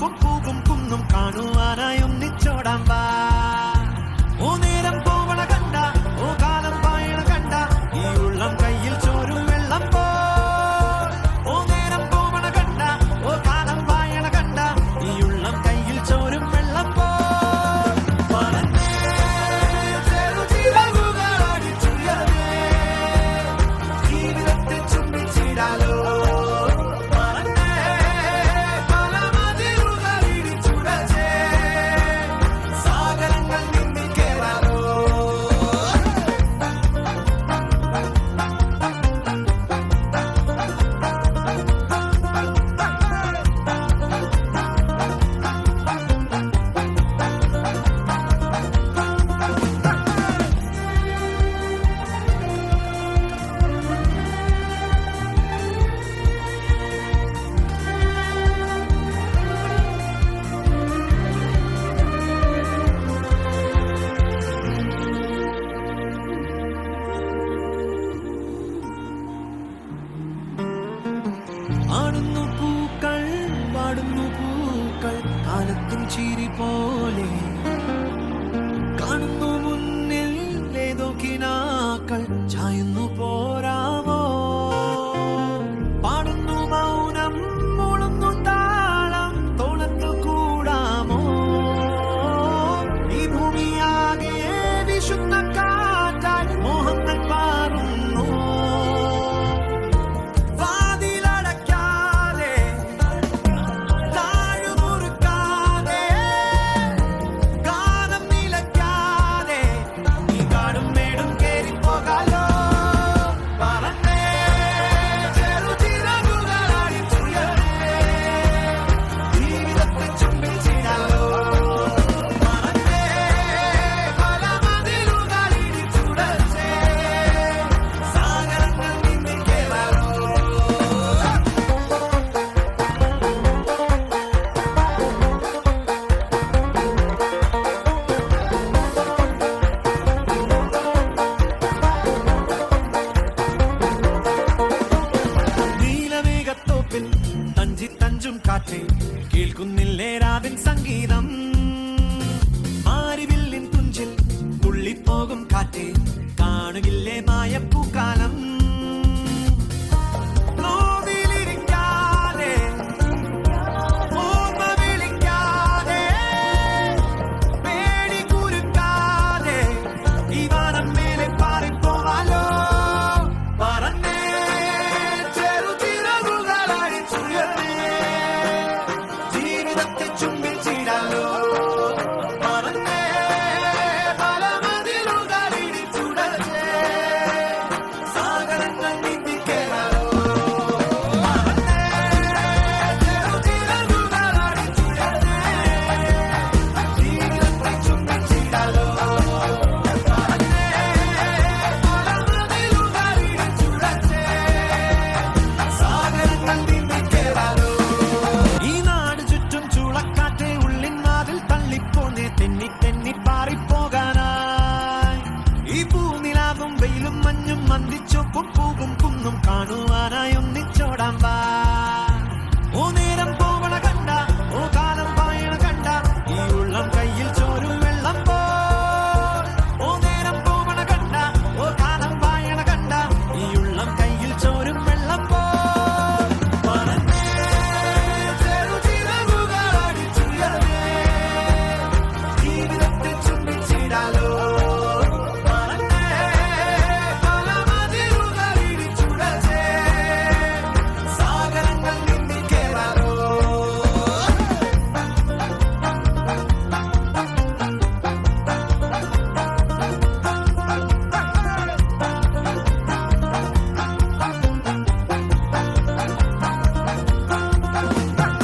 ചുവപ്പും പൂവും കുന്നും കാണുവാനായി ഒന്നിച്ചോടാൻ വാ. ഓ നേരം പോവണ കണ്ട, ഓ കാലം പായണ കണ്ട, ഈ ഉള്ളം കയ്യിൽ ചോരും വെള്ളം പോ. ഓ നേരം പോവണ കണ്ട, ഓ കാലം പായണ കണ്ട, ഈ ഉള്ളം കയ്യിൽ ചോരും വെള്ളം പോ. ജീവിതത്തെ ചുംബിച്ചിടാലോ. ആടുന്നു പൂക്കൾ, പാടുന്നു പൂക്കൾ, കാലത്തും ചിരി പോലെ കാണുന്നു മുന്നിൽ ഏതോ കിനാക്കൾ ചായുന്നു പോരാമോ. പാടുന്നു മൗനം, മൂളുന്നു താളം, തോളത്തു കൂടാമോ. ഈ ഭൂമിയാകെ വിശുദ്ധ കാറ്റായി മോഹങ്ങൾ പാറുന്നു. തഞ്ചി തഞ്ചും കാറ്റേ കേൾക്കുന്നില്ലേ രാവിൻ സംഗീതം. മാരിവില്ലിൻ തുഞ്ചിൽ തുള്ളിപ്പോകും കാറ്റേ കാണുകില്ലേ മായപ്പൂക്കാലം. തെന്നി തെന്നി പാറിപ്പോകാനായി ഈ പൂനിലാവും വെയിലും മഞ്ഞും മന്ദിച്ചൊപ്പും പൂവും കുന്നും കാണുവാനായി ഒന്നി